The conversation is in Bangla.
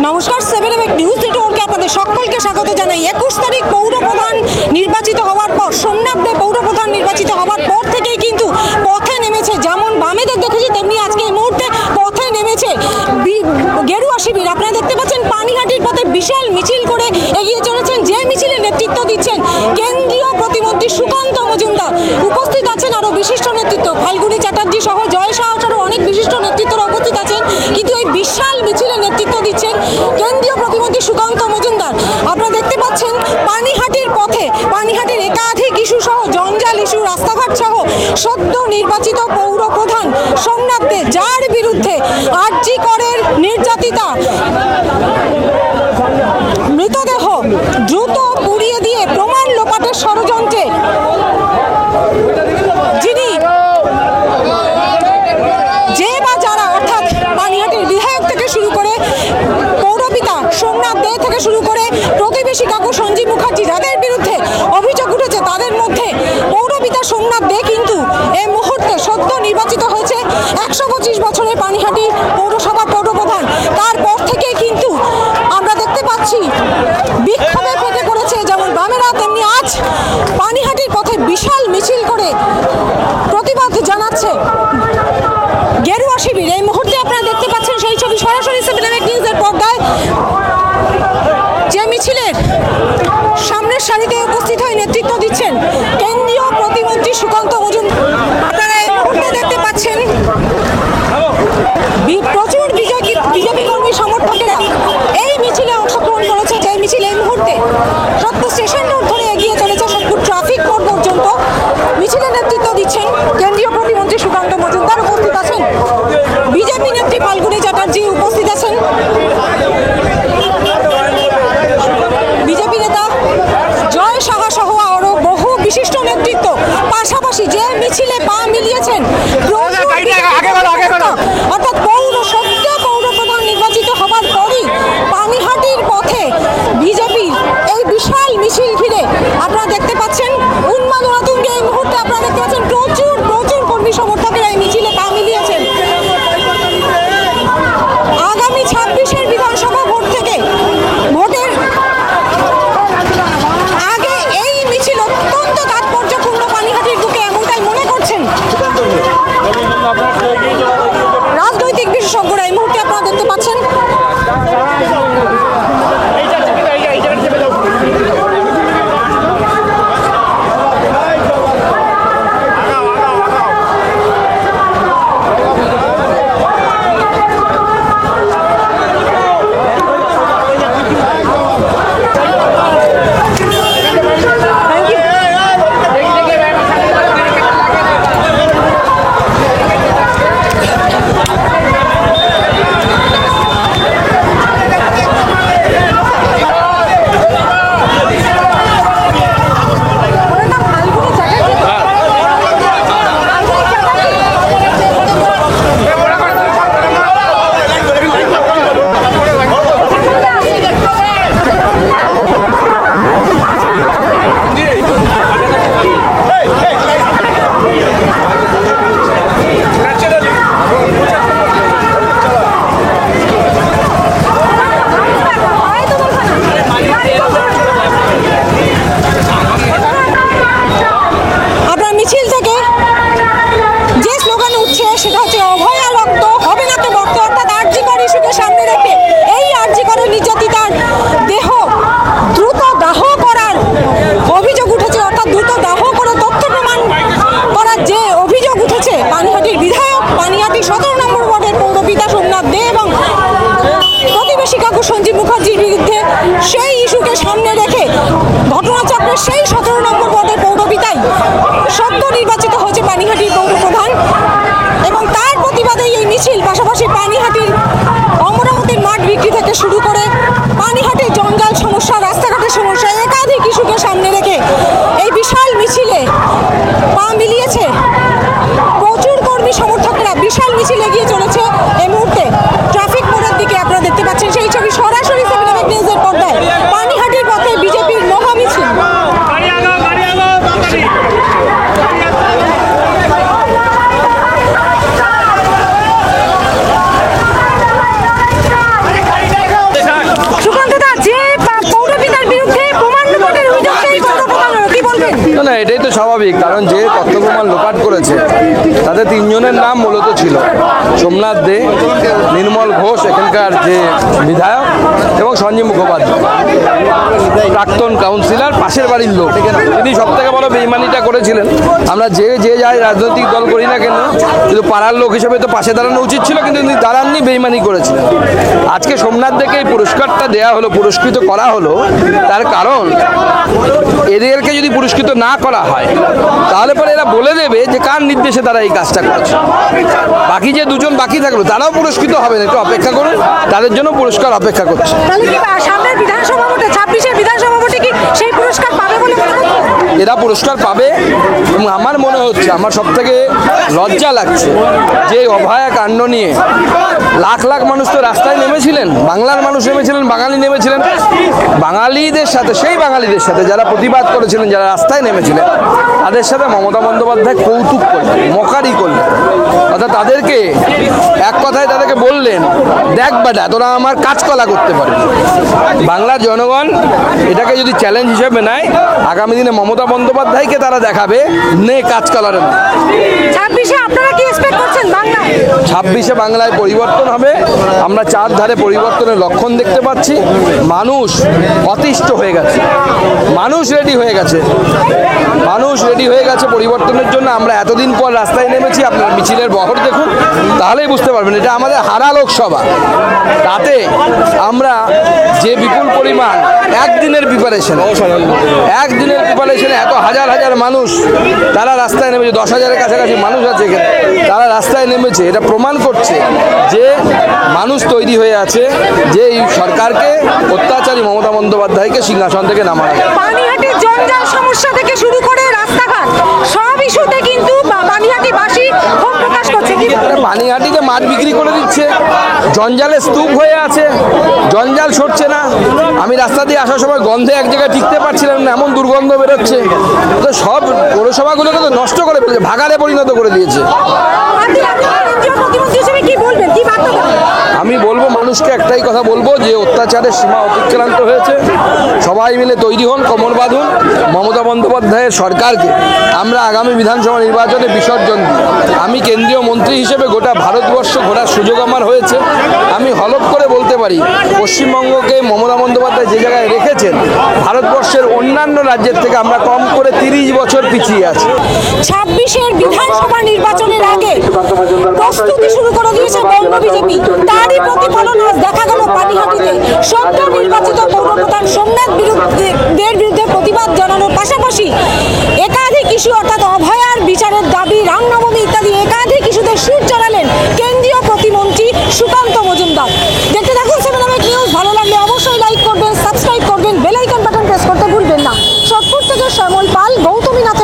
নমস্কার, 7 নিউজ নেটওয়ার্কে আপনাদের সকলকে স্বাগত জানাই। 21 তারিখ পৌরপ্রধান নির্বাচিত হওয়ার পর, সোমনাথ দে পৌরপ্রধান নির্বাচিত হওয়ার পর থেকেই কিন্তু পথে নেমেছে, যেমন বামেদের দেখেছি তেমনি আজকে এই মুহূর্তে পথে নেমেছে গেরুয়া শিবির। আপনারা দেখতে পাচ্ছেন পানিহাটির পথে বিশাল মিছিল করে এগিয়ে চলেছেন, যে মিছিলে নেতৃত্ব দিচ্ছেন কেন্দ্রীয় প্রতিমন্ত্রী সুকান্ত মজুমদার। উপস্থিত আছেন আরও বিশিষ্ট নেতৃত্ব, ফাল্গুনী চ্যাটার্জি সহ জয় শাহ সহ অনেক বিশিষ্ট নেতৃত্বরা উপস্থিত আছেন। কিন্তু এই বিশাল মিছিলে নেতৃত্ব দিচ্ছেন কেন্দ্রীয় প্রতিমন্ত্রী সুকান্ত মজুমদার। আপনারা দেখতে পাচ্ছেন পানিহাটির পথে, পানিহাটির একাধিক ইস্যু সহ জঞ্জাল ইস্যু, রাস্তাঘাট সহ সদ্য নির্বাচিত পৌর প্রধান সোমনাথ দে, যার বিরুদ্ধে আরজি করের নির্যাতিতা মৃতদেহ দ্রুত পুড়িয়ে দিয়ে প্রমাণ লোপাটের ষড়যন্ত্রে যিনি যে বা যারা, অর্থাৎ পানিহাটির বিধায়ক থেকে শুরু করে পৌরপিতা সোমনাথ দে থেকে শুরু করে প্রতিবেশী কাকু সঞ্জীব মুখার্জি, যাদের বিরুদ্ধে অভিযোগ উঠেছে, তাদের মধ্যে পৌরপিতা সোমনাথ দে কিন্তু এই মুহূর্তে সদ্য নির্বাচিত হয়েছে 125 বছরের পানিহাটি পৌরসভার পৌরপ্রধান। তারপর থেকে কিন্তু আমরা দেখতে পাচ্ছি বিক্ষোভে ফেটে পড়েছে যেমন বামেরা, তেমনি আজ পানিহাটির পথে বিশাল মিছিল করে প্রতিবাদ জানাচ্ছে গেরুয়া শিবির। এই মুহূর্তে আপনারা দেখতে পাচ্ছেন সেই ছবি সরাসরি 7 নিউজের পর্দায়, যে মিছিলের সামনের সারিতে উপস্থিত হয়ে নেতৃত্ব দিচ্ছেন কেন্দ্রীয় প্রতিমন্ত্রী সুকান্ত মজুমদার। আপনারা এই মুহূর্তে দেখতে পাচ্ছেন প্রচুর বিজেপি কর্মী সমর্থকেরা এই মিছিলে অংশগ্রহণ করেছে, যে মিছিল এই মুহূর্তে সত্যি স্টেশন রোড ধরে এগিয়ে চলেছে সত্যি ট্রাফিক মোড় পর্যন্ত। মিছিলে নেতৃত্ব দিচ্ছেন কেন্দ্রীয় প্রতিমন্ত্রী সুকান্ত মজুমদার। উপস্থিত আছেন বিজেপি নেত্রী ফাল্গুনী চ্যাটার্জি, উপস্থিত আছেন বিজেপি নেতা জয় সাহা সহ আরো বহু বিশিষ্ট নেতৃত্ব। পাশাপাশি যে মিছিলে পা মিলিয়েছেন অর্থাৎ সদ্য পৌরপ্রধান নির্বাচিত হবার পরই পানিহাটির পথে বিজেপির এই বিশাল মিছিল ঘিরে আপনারা দেখতে পাচ্ছেন উন্মাদনা তুঙ্গে। এই মুহূর্তে আপনারা দেখতে পাচ্ছেন প্রচুর কর্মী সমর্থকেরা এই মিছিলে পা মিলিয়েছেন। আগামী 26-এর বিধানসভা ভোট থেকে, ভোটের আগে এই মিছিল অত্যন্ত তাৎপর্যপূর্ণ পানিহাটির বুকে, এমনটাই মনে করছেন রাজনৈতিক বিশেষজ্ঞরা। এই মুহূর্তে আপনারা দেখতে পাচ্ছেন সঞ্জীব মুখার্জির বিরুদ্ধে, সেই ইস্যুকে সামনে রেখে ঘটনাচক্রের সেই 17 নম্বর ওয়ার্ডের পৌরপিতাই সদ্য নির্বাচিত হয়েছে পানিহাটির পৌরপ্রধান, এবং তার প্রতিবাদেই এই মিছিল। পাশাপাশি পানিহাটির অমরাবতীর মাঠ বিক্রি থেকে শুরু করে পানিহাটির জঞ্জাল সমস্যা, রাস্তাঘাটের সমস্যা, একাধিক ইস্যুকে সামনে রেখে এই বিশাল মিছিলে পা মিলিয়েছে প্রচুর কর্মী সমর্থকরা। বিশাল মিছিল এগিয়ে চলেছে এই মুহূর্তে ট্রাফিক মোড়ের দিকে। আপনারা দেখতে পাচ্ছেন সেই ছবি সরাসরি 7 নিউজের পর্দায়, পানিহাটির পথে বিজেপির মহা মিছিল। তাদের তিনজনের নাম মূলত ছিল সোমনাথ দে, নির্মল ঘোষ এখানকার যে বিধায়ক, এবং সঞ্জীব মুখোপাধ্যায় প্রাক্তন কাউন্সিলর, পাশের বাড়ির লোক। তিনি সব থেকে বড় বেইমানিটা করেছিলেন। আমরা যে যাই রাজনৈতিক দল করি না কেন, কিন্তু পাড়ার লোক হিসেবে তো পাশে দাঁড়ানো উচিত ছিল, কিন্তু তিনি দাঁড়াননি, বেইমানি করেছিলেন। আজকে সোমনাথ দেকে এই পুরস্কারটা দেওয়া হলো, পুরস্কৃত করা হলো, তার কারণ এদেরকে যদি পুরস্কৃত না করা হয় তাহলে পরে এরা বলে দেবে যে কার নির্দেশে তারা এই কাজটা করেছে। বাকি যে দুজন বাকি থাকলো তারাও পুরস্কৃত হবে না, একটু অপেক্ষা করুন, তাদের জন্য পুরস্কার অপেক্ষা করছে। সামনের বিধানসভা ভোটে 26-এর বিধানসভা ভোটে কি সেই পুরস্কার পাবে বলে মনে হচ্ছে? এরা পুরস্কার পাবে, এবং আমার মনে হচ্ছে, আমার সব থেকে লজ্জা লাগছে যে অভয়া কাণ্ড নিয়ে লাখ লাখ মানুষ তো রাস্তায় নেমেছিলেন, বাংলার মানুষ নেমেছিলেন, বাঙালি নেমেছিলেন। বাঙালিদের সাথে, সেই বাঙালিদের সাথে যারা প্রতিবাদ করেছিলেন, যারা রাস্তায় নেমেছিলেন, তাদের সাথে মমতা বন্দ্যোপাধ্যায় কৌতুক করলেন, মকারি করলেন। অর্থাৎ তাদেরকে এক কথায় তাদেরকে বললেন, দেখ বেটা তোরা আমার কাজকলা করতে পারে। বাংলার জনগণ এটাকে যদি চ্যালেঞ্জ হিসেবে নেয়, আগামী দিনে মমতা বন্দ্যোপাধ্যায়কে তারা দেখাবে নে কাজ করার। 26-এ আপনারা কি এক্সপেক্ট করছেন বাংলায়? 26-এ বাংলায় পরিবর্তন হবে। আমরা চার ধারে পরিবর্তনের লক্ষণ দেখতে পাচ্ছি। মানুষ অতিষ্ঠ হয়ে গেছে, মানুষ রেডি হয়ে গেছে, মানুষ রেডি হয়ে গেছে পরিবর্তনের জন্য। আমরা এতদিন পর রাস্তায় নেমেছি, আপনার মিছিলের বহর দেখুন, তাহলেই বুঝতে পারবেন এটা আমাদের হারা লোকসভা। তাতে আমরা যে বিপুল পরিমাণ একদিনের প্রিপারেশনে এত হাজার হাজার মানুষ তারা রাস্তায় নেমেছে, 10,000-এর কাছাকাছি মানুষ আছে এখানে, তারা রাস্তায় নেমেছে। এটা প্রমাণ করছে যে মানুষ তৈরি হয়ে আছে যে এই সরকারকে, অত্যাচারী মমতা বন্দ্যোপাধ্যায়কে সিংহাসন থেকে নামানো। পানিহাটির জঞ্জাল সমস্যা থেকে শুরু করে রাস্তাঘাট সব ইস্যুতে কিন্তু পানিহাটিবাসী ক্ষোভ প্রকাশ করছে। পানিহাটিতে মাছ বিক্রি করে দিচ্ছে, জঞ্জালে স্তূপ হয়ে আছে, জঞ্জাল সরছে না। আমি রাস্তা দিয়ে আসার সময় গন্ধে এক জায়গায় টিকতে পারছিলাম না, এমন দুর্গন্ধ বেরোচ্ছে। তো সব পৌরসভাগুলোকে তো নষ্ট করে ফেলেছে, ভাগাড়ে পরিণত করে দিয়েছে। আমি বলবো মানুষকে একটাই কথা বলবো যে অত্যাচারের সীমা অতিক্রান্ত হয়েছে। সবাই মিলে তৈরি হন, কোমর বাঁধুন। মমতা বন্দ্যোপাধ্যায়ের সরকারকে আমরা আগামী বিধানসভা নির্বাচনে বিসর্জন দিই। আমি কেন্দ্রীয় মন্ত্রী হিসেবে গোটা ভারতবর্ষ ঘোরার সুযোগ আমার হয়েছে। আমি হলফ করে বলতে পারি, পশ্চিমবঙ্গকে মমতা বন্দ্যোপাধ্যায় যে জায়গায় রেখেছেন, ভারতবর্ষের অন্যান্য রাজ্যের থেকে আমরা কম করে 30 বছর পিছিয়ে আছি। 26-এর বিধানসভা নির্বাচনের আগে প্রস্তুতি শুরু করে দিয়েছে বঙ্গ বিজেপি। তারই প্রতিফলন আজ দেখা গেল পানিহাটিতে। সদ্য নির্বাচিত পৌরপ্রধান সোমনাথ দের বিরুদ্ধে প্রতিবাদ জানানোর পাশাপাশি একাধিক ইস্যু, অর্থাৎ অভয়ার বিচারের দাবি, রামনবমী ইত্যাদি একাধিক ইস্যুতে সুর চড়ালেন কেন্দ্রীয় প্রতিমন্ত্রী সুকান্ত মজুমদার। দেখতে থাকুন 7 নিউজ। ভালো লাগলে অবশ্যই লাইক করবেন, সাবস্ক্রাইব করবেন, বেল আইকন বাটন প্রেস করতে ভুলবেন না। সোদপুর থেকে শ্যামল পাল, গৌতমী নাথ।